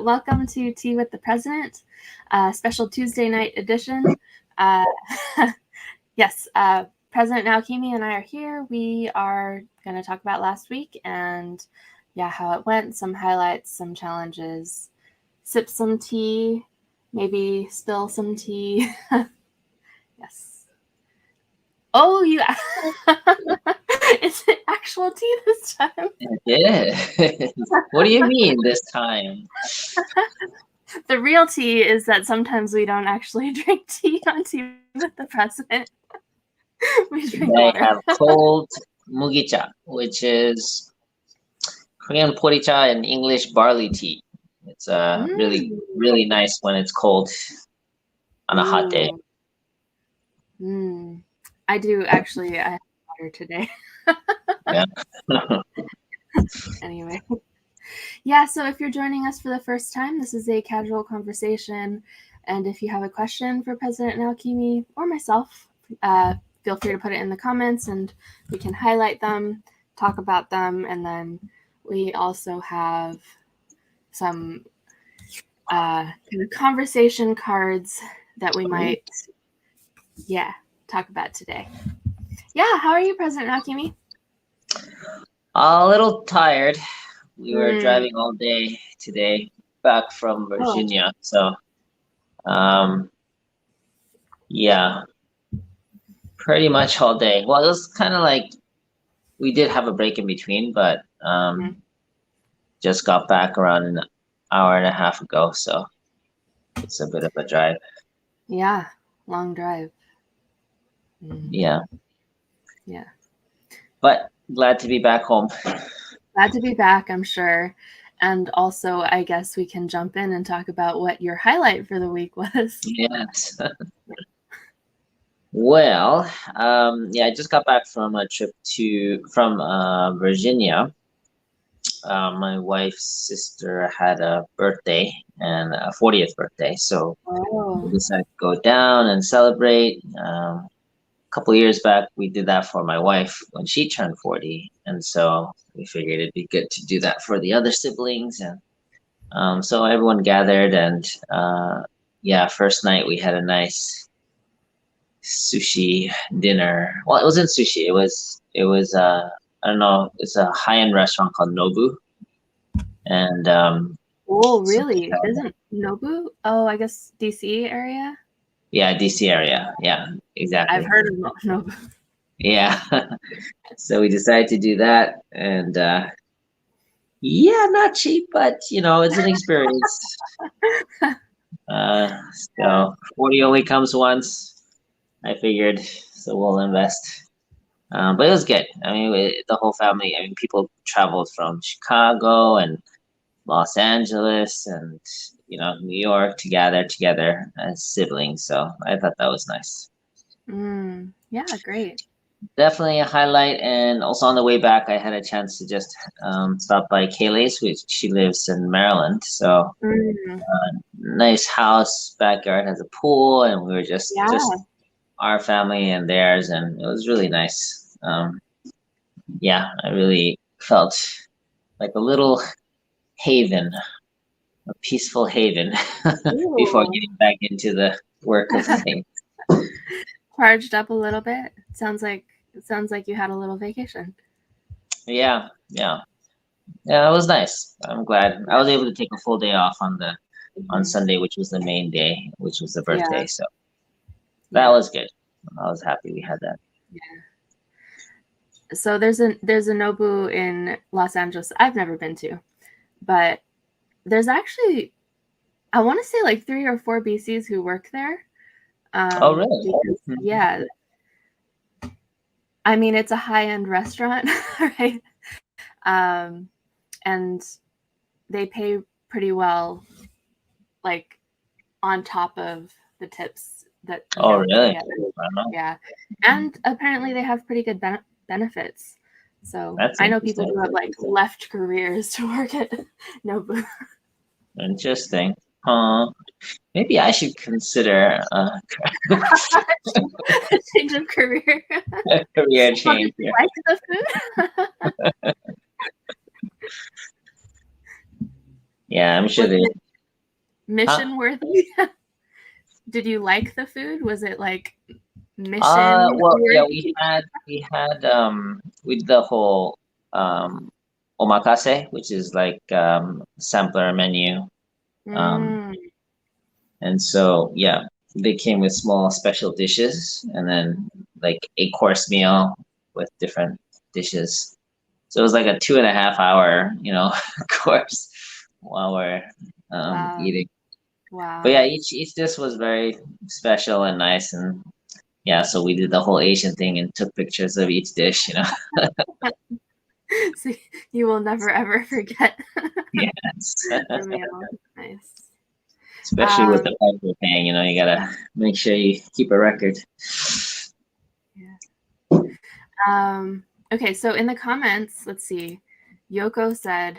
Welcome to Tea with the President, special Tuesday night edition. Uh, yes, President Naokimi and I are here. We are going to talk about last week and, how it went, some highlights, some challenges, sip some tea, maybe spill some tea. Yes. Oh, you... Is it actual tea this time? Yeah. What do you mean this time? The real tea is that sometimes we don't actually drink tea on Tea with the President. We drink I water. have cold mugicha, which is Korean poricha and English barley tea. It's really, really nice when it's cold on a hot day. I do actually. I have water today. Yeah. Anyway. Yeah, so if you're joining us for the first time, this is a casual conversation. And if you have a question for President Naokimi or myself, feel free to put it in the comments and we can highlight them, talk about them. And then we also have some kind of conversation cards that we might, talk about today. Yeah, how are you, President Naokimi? A little tired. We were driving all day today back from Virginia. So, pretty much all day. Well, it was kind of like we did have a break in between, but just got back around an hour and a half ago. So it's a bit of a drive. Yeah, long drive. Yeah. Yeah. But glad to be back home. Glad to be back, I'm sure. And also, I guess we can jump in and talk about what your highlight for the week was. Yes. Well, I just got back from a trip from Virginia. My wife's sister had a birthday and a 40th birthday, so we decided to go down and celebrate. A couple years back, we did that for my wife when she turned 40, and so we figured it'd be good to do that for the other siblings, and so everyone gathered, and first night we had a nice sushi dinner. Well, it wasn't sushi. It was I don't know. It's a high-end restaurant called Nobu, and oh, really? Isn't Nobu? Oh, I guess DC area. Yeah, DC area. Yeah, exactly. I've heard of Nobu. Yeah. So we decided to do that, and not cheap, but it's an experience. So 40 only comes once, I figured, so we'll invest. But it was good. I mean, the whole family. I mean, people traveled from Chicago and Los Angeles and New York to gather together as siblings. So I thought that was nice. Yeah, great. Definitely a highlight. And also on the way back, I had a chance to just stop by Kayleigh's, which she lives in Maryland. So nice house, backyard has a pool, and we were just our family and theirs, and it was really nice. I really felt like a little haven, a peaceful haven before getting back into the work of things. Charged up a little bit. It sounds like you had a little vacation. Yeah, it was nice. I'm glad I was able to take a full day off on Sunday, which was the main day, which was the birthday. So that was good. I was happy we had that. Yeah. So there's a Nobu in Los Angeles I've never been to, but there's actually, I want to say like 3 or 4 BCs who work there. Oh, really? Because, I mean, it's a high-end restaurant, right? And they pay pretty well, like on top of the tips that. Oh, really? Yeah, and apparently they have pretty good benefits. So I know people who have like left careers to work at Nobu. Interesting. Maybe I should consider a change of career. A career change. You like the food? Yeah, I'm sure mission worthy? Did you like the food? Was it like mission Well, yeah, worthy? we did the whole omakase, which is like sampler menu. Um, Mm, and so yeah, they came with small special dishes and then like a course meal with different dishes. So it was like a 2.5 hour, course while we're wow. eating. But yeah, Wow. each dish was very special and nice, and yeah, so we did the whole Asian thing and took pictures of each dish. So you will never ever forget Yes. the meal. Nice. Especially with Um, the price we're paying, you gotta make sure you keep a record. yeah. Okay, so in the comments, let's see. Yoko said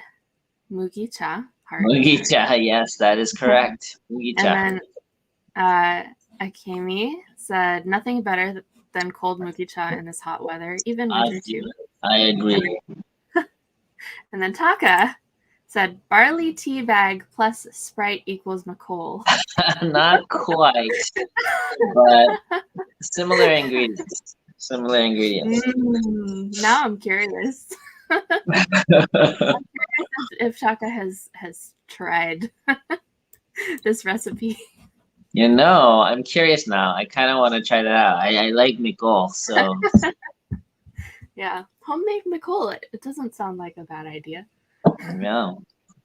Mugi-cha, heart. Mugicha, yes, that is correct. And Mugicha. then Akemi said nothing better than cold Mugi-cha in this hot weather, even I winter too. I agree. And then Taka said barley tea bag plus Sprite equals McCool. Not quite, but similar ingredients. Similar ingredients. Now I'm curious if Taka has tried this recipe. I'm curious now. I kind of want to try that out. I like Nicole, so Yeah, homemade McCool. It doesn't sound like a bad idea. no,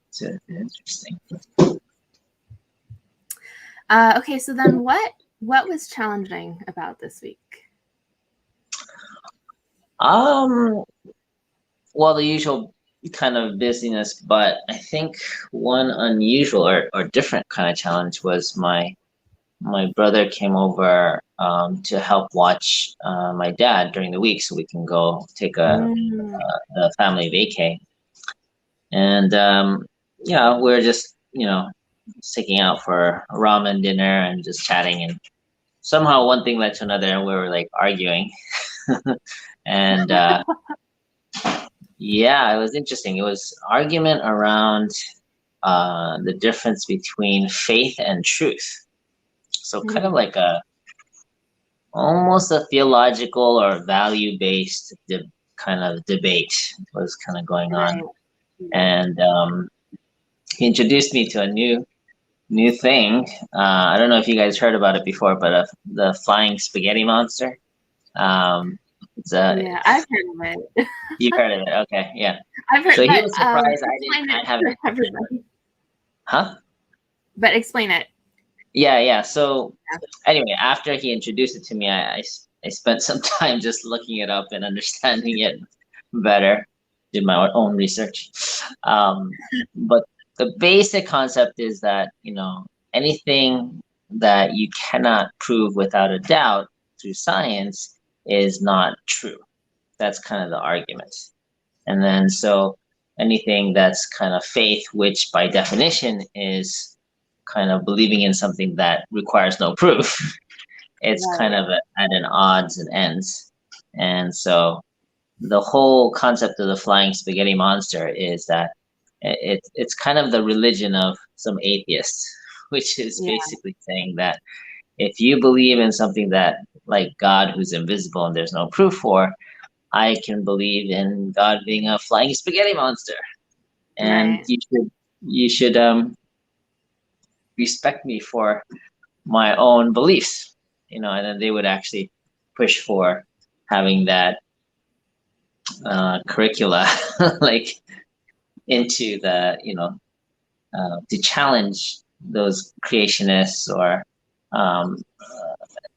it's interesting. Okay, so then what was challenging about this week? Well, the usual kind of busyness, but I think one unusual or different kind of challenge was my brother came over to help watch my dad during the week, so we can go take a family vacay. And yeah, we're just sticking out for ramen dinner and just chatting, and somehow one thing led to another, and we were like arguing, and yeah, it was interesting. It was argument around the difference between faith and truth. So kind of like a almost a theological or value based kind of debate was kind of going on, Right. and he introduced me to a new thing. I don't know if you guys heard about it before, but the flying spaghetti monster. It's Yeah, I've heard of it. you heard of it? Okay, yeah. I've heard, So he but was surprised I didn't. explain I it haven't. for everybody. Huh? But explain it. Yeah. So anyway, after he introduced it to me, I spent some time just looking it up and understanding it better. Did my own research. But the basic concept is that, anything that you cannot prove without a doubt through science is not true. That's kind of the argument. And then so anything that's kind of faith, which by definition is kind of believing in something that requires no proof, it's kind Right. of at an odds and ends. And so the whole concept of the flying spaghetti monster is that it's kind of the religion of some atheists, which is Yeah. basically saying that if you believe in something that like God who's invisible and there's no proof for, I can believe in God being a flying spaghetti monster, and Right. you should respect me for my own beliefs, and then they would actually push for having that curricula like into the to challenge those creationists or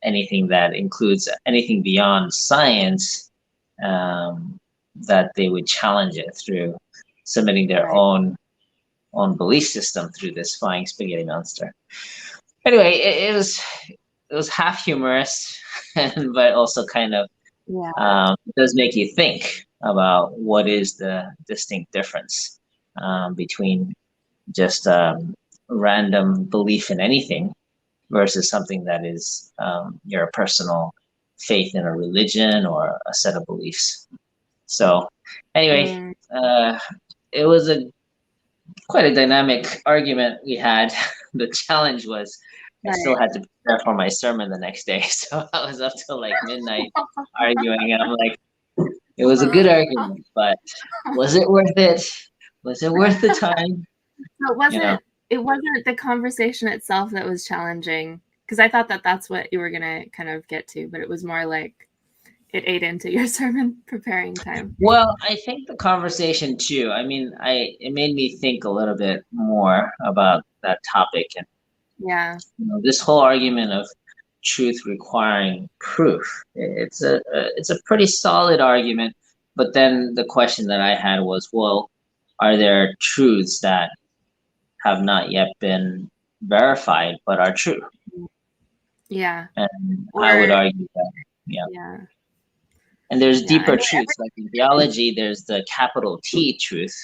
anything that includes anything beyond science, that they would challenge it through submitting their Right. own belief system through this flying spaghetti monster. Anyway, it was half humorous, but also kind of Yeah. it does make you think about what is the distinct difference between just random belief in anything versus something that is your personal faith in a religion or a set of beliefs. So, anyway, Mm. it was quite a dynamic argument we had. the challenge was I still had to prepare for my sermon the next day. So I was up till like midnight arguing, and I'm like, it was a good argument, but was it worth it? Was it worth the time? So it wasn't the conversation itself that was challenging, because I thought that that's what you were gonna kind of get to, but it was more like it ate into your sermon preparing time. Well, I think the conversation too. I mean, it made me think a little bit more about that topic, and this whole argument of truth requiring proof. It's a pretty solid argument, but then the question that I had was, well, are there truths that have not yet been verified but are true? Yeah. And I would argue that, yeah. And there's deeper truths, like in theology, there's the capital T truth,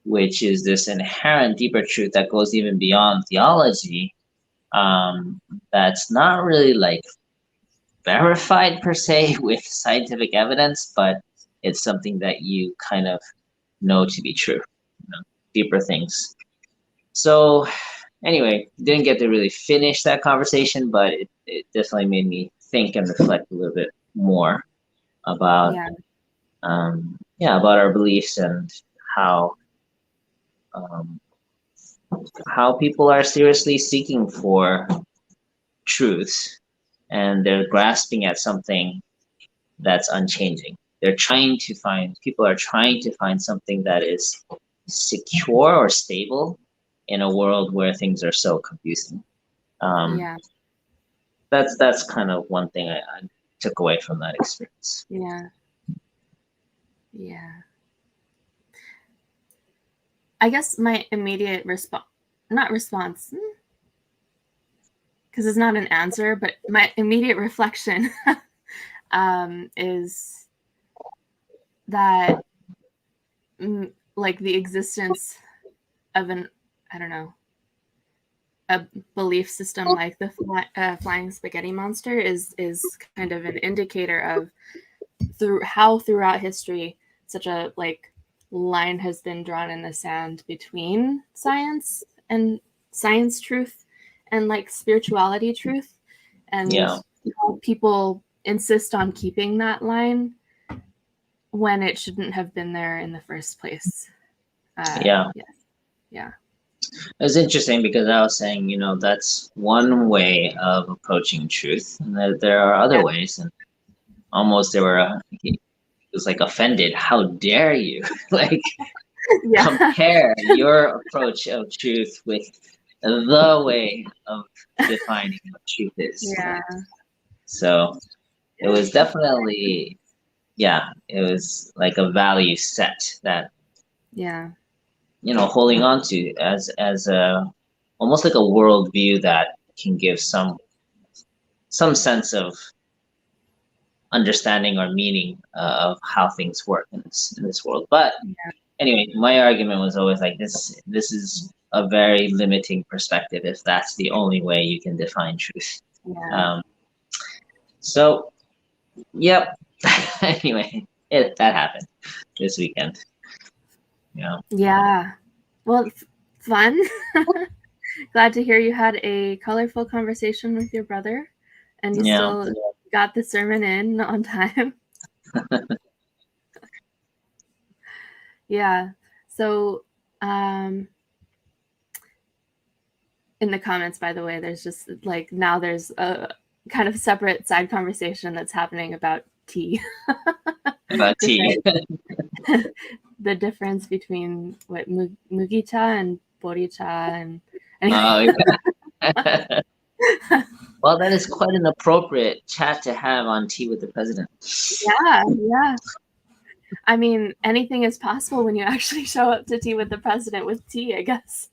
which is this inherent deeper truth that goes even beyond theology. That's not really like verified per se with scientific evidence, but it's something that you kind of know to be true, deeper things. So anyway, didn't get to really finish that conversation, but it definitely made me think and reflect a little bit more about about our beliefs and how people are seriously seeking for truths, and they're grasping at something that's unchanging. People are trying to find something that is secure or stable in a world where things are so confusing. That's kind of one thing I took away from that experience. I guess my immediate response, because it's not an answer, but my immediate reflection is that like the existence of a belief system like the flying spaghetti monster is kind of an indicator of how throughout history such a line has been drawn in the sand between science truth and spirituality truth, and how people insist on keeping that line when it shouldn't have been there in the first place. It was interesting because I was saying, that's one way of approaching truth, and there are other ways, and almost he was like offended. How dare you compare your approach of truth with the way of defining what truth is? So it was definitely, it was like a value set that, holding on to as a almost like a worldview that can give some sense of understanding or meaning of how things work in this world. But anyway, my argument was always like this is a very limiting perspective if that's the only way you can define truth. So anyway, that happened this weekend. Well, fun. Glad to hear you had a colorful conversation with your brother, and you still got the sermon in on time. So in the comments, by the way, there's just now there's a kind of separate side conversation that's happening about tea. About tea. The difference between what mugicha and boricha and Well, that is quite an appropriate chat to have on Tea with the President. I mean, anything is possible when you actually show up to Tea with the President with tea, I guess.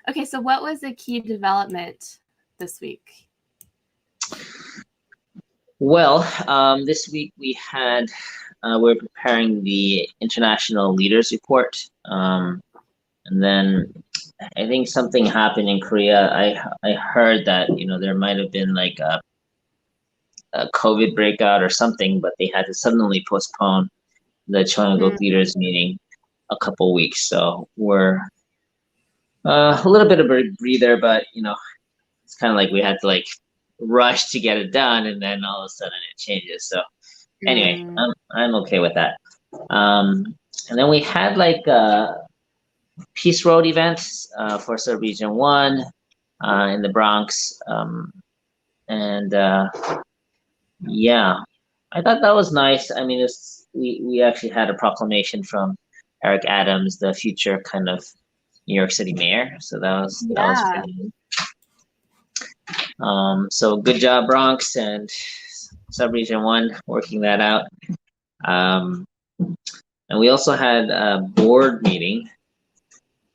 Okay, so what was the key development this week? Well, this week we're preparing the International Leaders Report, and then I think something happened in Korea. I heard that there might have been like a COVID breakout or something, but they had to suddenly postpone the Cheonguk leaders meeting a couple weeks. So we're A little bit of a breather, but it's kind of like we had to like rush to get it done, and then all of a sudden it changes. So anyway, Mm. I'm okay with that. And then we had like Peace Road events for Sub Region 1 in the Bronx. And yeah, I thought that was nice. I mean, we actually had a proclamation from Eric Adams, the future kind of New York City mayor. So that was Yeah. pretty. So good job, Bronx and Subregion 1 working that out. And we also had a board meeting.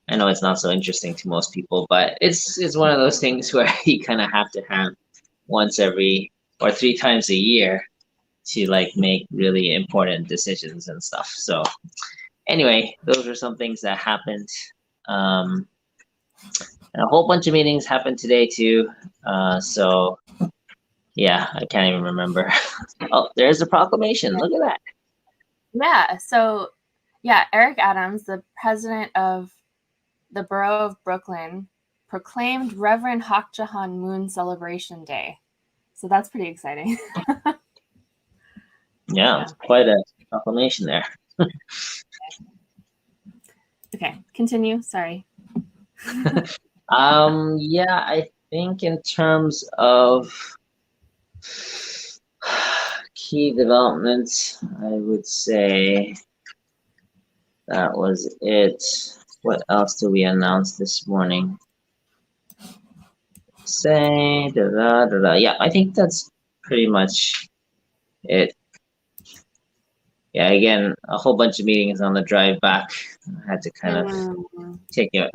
I know it's not so interesting to most people, but it's one of those things where you kind of have to have once every or 3 times a year to like make really important decisions and stuff. So anyway, those are some things that happened. And a whole bunch of meetings happened today too. So yeah, I can't even remember. Oh, there's a proclamation. Look at that. Yeah. So, yeah, Eric Adams, the president of the borough of Brooklyn, proclaimed Reverend Hak Jahan Moon Celebration Day. So that's pretty exciting. Yeah, it's quite a proclamation there. Okay, continue. Sorry. Yeah, I think in terms of key developments, I would say that was it. What else did we announce this morning? Yeah, I think that's pretty much it. Yeah, again, a whole bunch of meetings on the drive back. I had to kind of take it.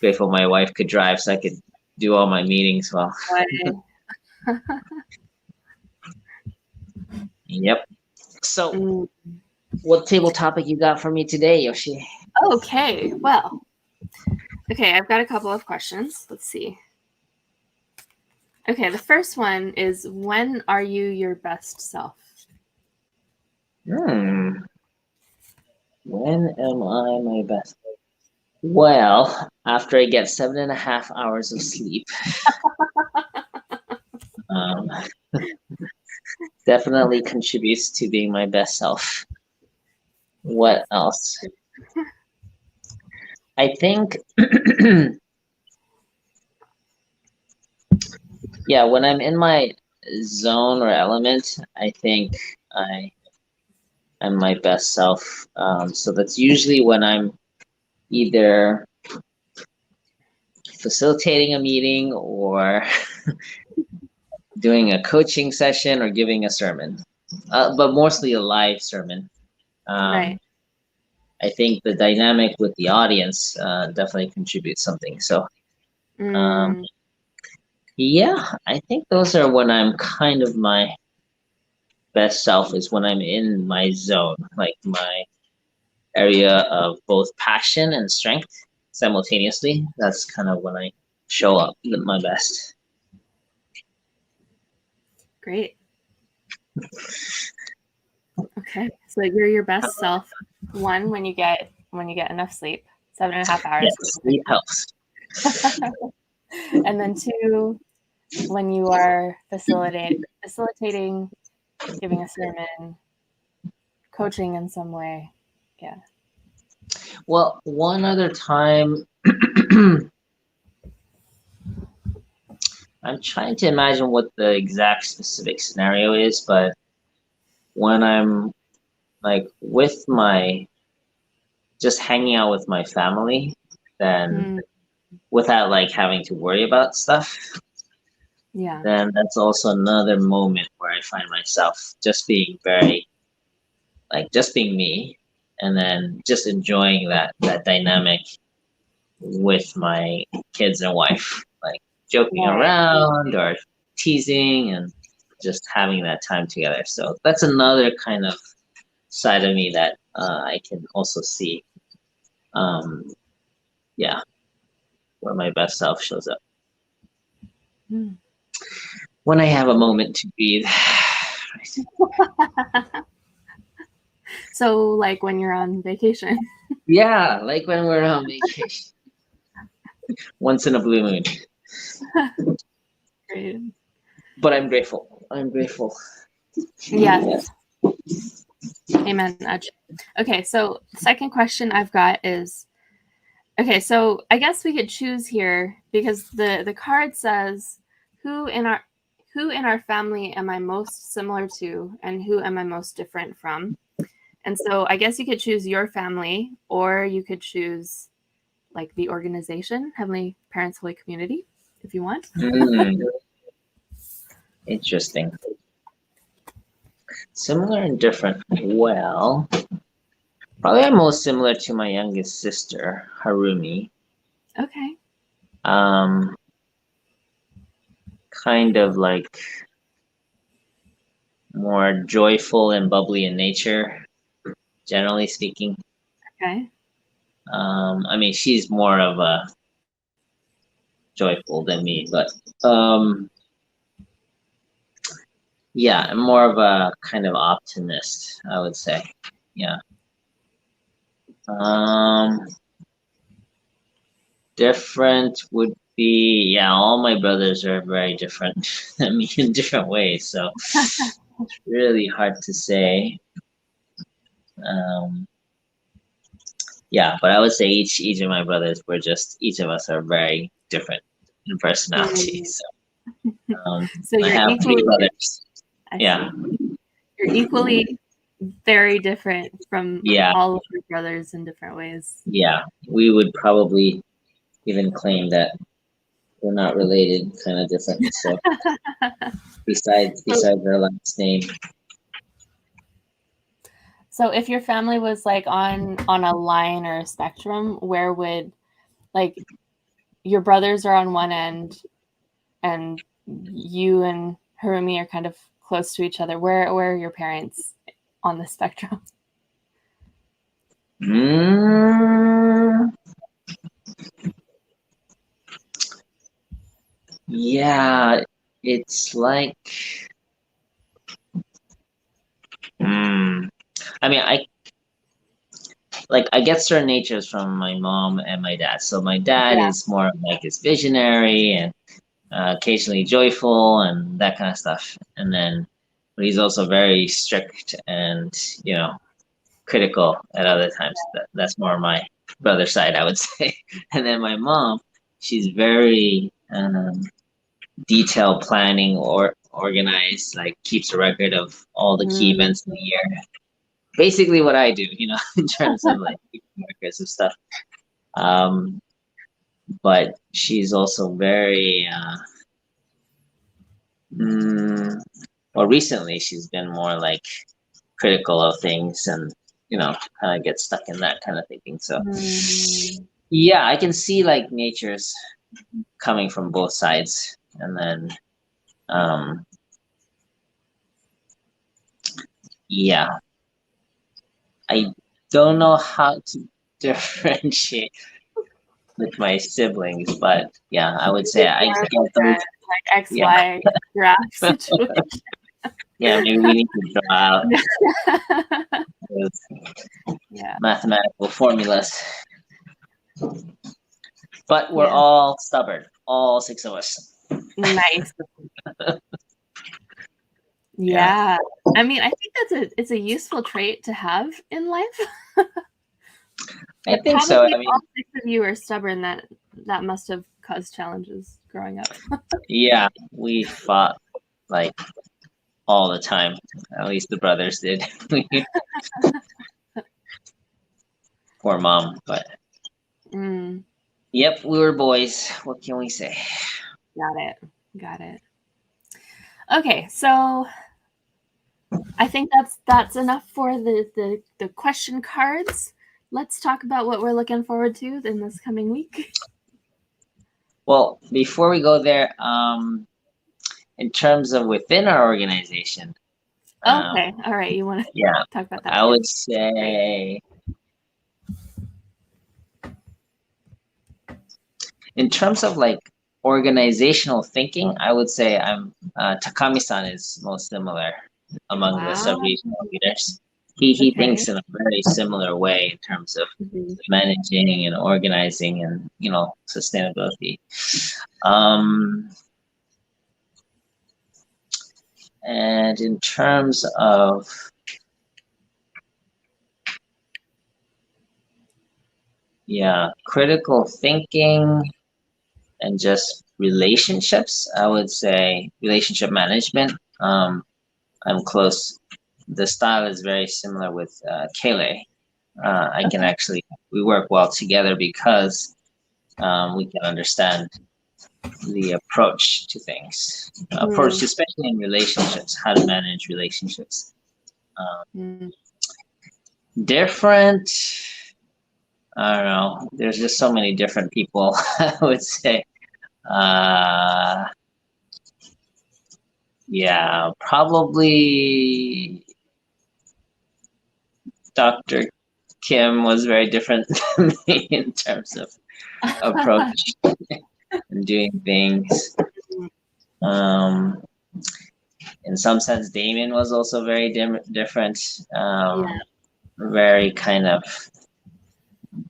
Grateful my wife could drive so I could do all my meetings well. Yep. So, what table topic you got for me today, Yoshie? Okay, well, okay, I've got a couple of questions. Let's see. Okay, the first one is, when are you your best self? When am I my best? Well, after I get 7.5 hours of sleep. Definitely contributes to being my best self. What else? I think, yeah, when I'm in my zone or element, I think I am my best self. So that's usually when I'm either facilitating a meeting or doing a coaching session or giving a sermon, but mostly a live sermon. Right. I think the dynamic with the audience definitely contributes something. So, yeah, I think those are when I'm kind of my best self, is when I'm in my zone, like my area of both passion and strength simultaneously. That's kind of when I show up at my best. Great. Okay, so you're your best self. One, when you get enough sleep, 7.5 hours. Yes, sleep helps. And then 2, when you are facilitating, giving a sermon, coaching in some way. Yeah. Well, one other time, I'm trying to imagine what the exact specific scenario is, but when I'm like with just hanging out with my family, then without like having to worry about stuff, then that's also another moment where I find myself just being just being me, and then just enjoying that dynamic with my kids and wife, like joking around or teasing and just having that time together. So that's another kind of side of me that I can also see. Yeah, where my best self shows up. When I have a moment to breathe. So, like when you're on vacation. Yeah, like when we're on vacation. Once in a blue moon. Great. But I'm grateful. I'm grateful. Yes. Amen. Okay, so the second question I've got is, okay, so I guess we could choose here because the card says, who in our family am I most similar to, and who am I most different from? And so I guess you could choose your family, or you could choose like the organization, Heavenly Parents Holy Community, if you want. Interesting. Similar and different. Well, probably I'm most similar to my youngest sister, Harumi. Okay. Kind of like more joyful and bubbly in nature, generally speaking. Okay. I mean, she's more of a joyful than me, but yeah, I'm more of a kind of optimist, I would say. Yeah. Different would be, yeah, all my brothers are very different than me in different ways, so it's really hard to say. Yeah, but I would say each of my brothers were just, each of us are very different in personality. So So I you're have three equally, brothers. I Yeah, see. You're equally very different from yeah, all of your brothers in different ways. yeah. We would probably even claim that we're not related, kind of different. So besides our last name. So if your family was like on a line or a spectrum, where would, like, your brothers are on one end and you and Harumi are kind of close to each other, where are your parents on the spectrum? Yeah, it's like, I mean, I get certain natures from my mom and my dad. So my dad Yeah. is more of like this visionary and occasionally joyful and that kind of stuff. And then, but he's also very strict and, you know, critical at other times. That's more my brother's side, I would say. And then my mom, she's very detailed planning or organized, like keeps a record of all the key events in the year. Basically what I do, you know, in terms of like keeping records of stuff. But she's also very well, recently she's been more like critical of things and, you know, kind of get stuck in that kind of thinking. So yeah, I can see like nature's coming from both sides. And then yeah, I don't know how to differentiate with my siblings, but yeah, I would say I get those. Like Yeah, XY graph situation. yeah, maybe we need to draw out those mathematical formulas. But we're all stubborn, all six of us. Nice. Yeah. I mean, I think it's a useful trait to have in life. I think so. I mean, all six of you are stubborn. That must have caused challenges growing up. Yeah, we fought like all the time. At least the brothers did. Poor mom, but yep, we were boys. What can we say? Got it. Okay, so I think that's enough for the question cards. Let's talk about what we're looking forward to in this coming week. Well, before we go there, in terms of within our organization. Okay, all right. You want to talk about that? I would say, in terms of like organizational thinking, I would say I'm Takami-san is most similar among the sub-regional leaders. he Okay. thinks in a very similar way in terms of Mhm. managing and organizing and sustainability. And in terms of critical thinking and just relationships, I would say relationship management. I'm close. The style is very similar with Kele. I can actually, we work well together because we can understand the approach to things. Approach, especially in relationships, how to manage relationships. Different. I don't know. There's just so many different people. I would say. Probably Dr. Kim was very different than me in terms of approach and doing things. In some sense, Damien was also very different. Very kind of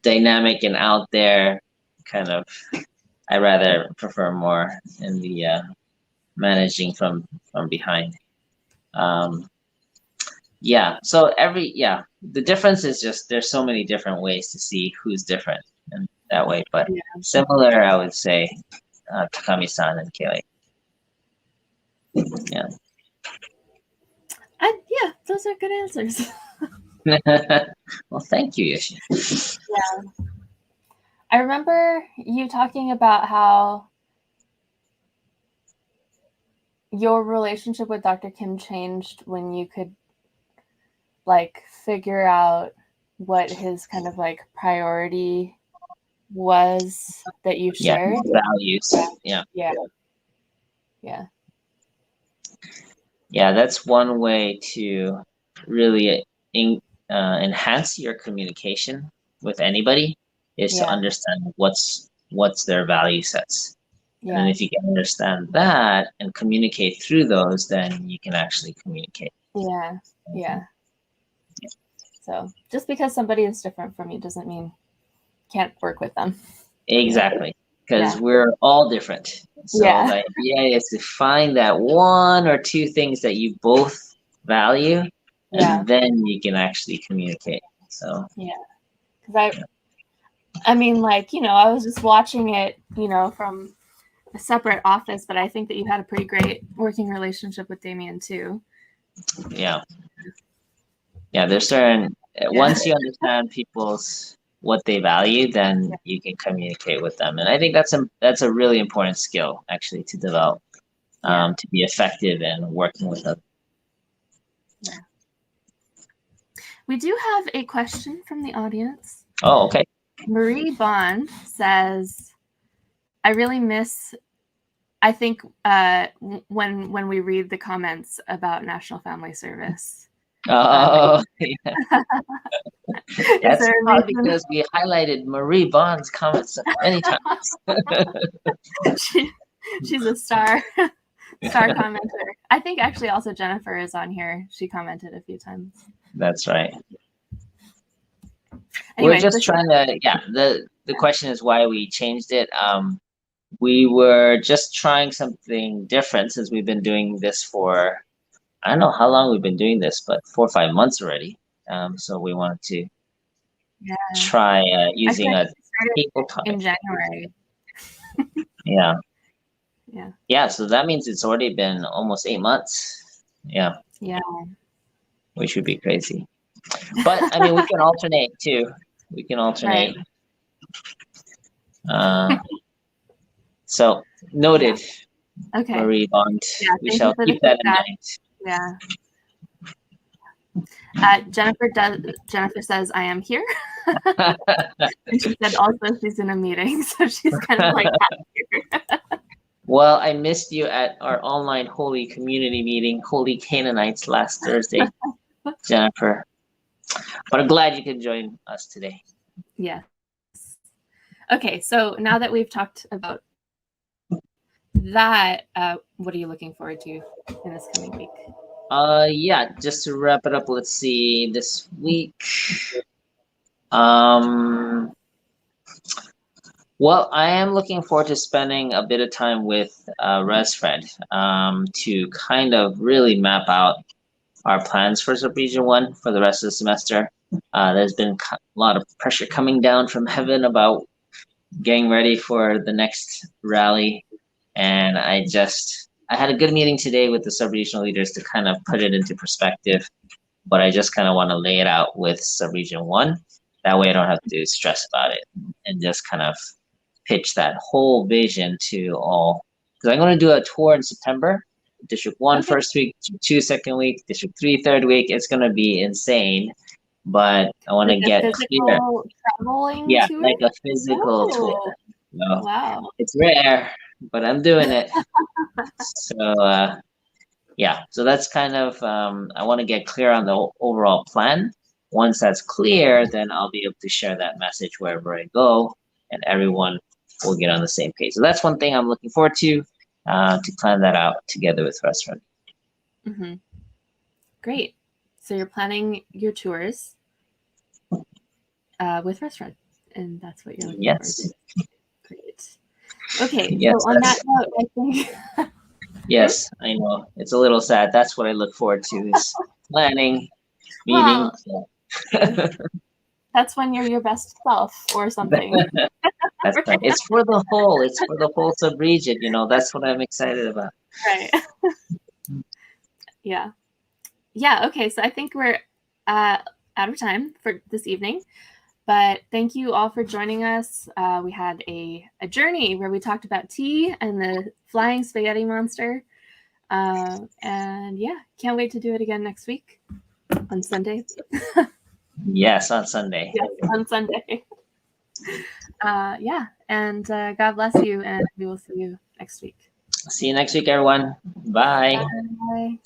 dynamic and out there. Kind of, I rather prefer more in the managing from behind. So the difference is just there's so many different ways to see who's different in that way, but similar, I would say, Takami-san and Kelly. Yeah. Those are good answers. Well, thank you, Yoshie. Yeah. I remember you talking about how your relationship with Dr. Kim changed when you could figure out what his kind of priority was that you shared. Values. Yeah. That's one way to really enhance your communication with anybody is to understand what's their value sets. And then if you can understand that and communicate through those, then you can actually communicate. Yeah. So just because somebody is different from you doesn't mean you can't work with them. Exactly. Because we're all different. So the idea is to find that one or two things that you both value, and then you can actually communicate. So because I mean, I was just watching it, from a separate office, but I think that you had a pretty great working relationship with Damien too. There's certain once you understand people's what they value, then you can communicate with them, and I think that's a really important skill actually to develop to be effective in working with them. We do have a question from the audience. Oh, okay. Marie Bond says, I really miss, I think, when we read the comments about National Family Service. Oh, That's probably because we highlighted Marie Bond's comments many times. She's a star commenter. I think actually also Jennifer is on here. She commented a few times. That's right. Anyway, we're just trying to, the question is why we changed it. We were just trying something different since we've been doing this for, I don't know how long we've been doing this, but 4 or 5 months already. So we wanted to try using a people topic. In January. Yeah, so that means it's already been almost 8 months. Yeah. Which would be crazy. But I mean, we can alternate too. We can alternate. So noted. Okay. Marie Bond. We shall keep that in mind. Jennifer says, I am here. And she said also she's in a meeting, so she's kind of like here. Well, I missed you at our online Holy Community meeting, Holy Canaanites, last Thursday, Jennifer. But I'm glad you could join us today. Yes. Okay, so now that we've talked about that, what are you looking forward to in this coming week? Yeah, just to wrap it up, let's see, this week. Um, well, I am looking forward to spending a bit of time with ResFred to kind of really map out our plans for Subregion 1 for the rest of the semester. There's been a lot of pressure coming down from heaven about getting ready for the next rally, and I had a good meeting today with the sub-regional leaders to kind of put it into perspective, but I just kind of want to lay it out with Subregion 1. That way I don't have to stress about it and just kind of pitch that whole vision to all. Because I'm going to do a tour in September. District 1 Okay. first week, District 2 second week, District 3 third week. It's going to be insane, but I want to Like a get clear. physical traveling Yeah, tour? like a physical tour. Oh, So wow. it's rare, but I'm doing it. So yeah, so that's kind of I want to get clear on the overall plan. Once that's clear, then I'll be able to share that message wherever I go, and everyone will get on the same page. So that's one thing I'm looking forward to plan that out together with Restaurant. Mm-hmm. Great. So you're planning your tours with Restaurant, and that's what you're looking forward to. Great. Okay, Yes, so on that note, I think... Yes, I know. It's a little sad. That's what I look forward to is planning, meeting. Well, that's when you're your best self or something. That's right. It's for the whole sub-region, that's what I'm excited about. Right. Yeah. Yeah, okay, so I think we're out of time for this evening. But thank you all for joining us. We had a journey where we talked about tea and the flying spaghetti monster. And yeah, can't wait to do it again next week on Sunday. Yes, on Sunday. Yes, on Sunday. Yeah, and God bless you, and we will see you next week. See you next week, everyone. Bye. Bye.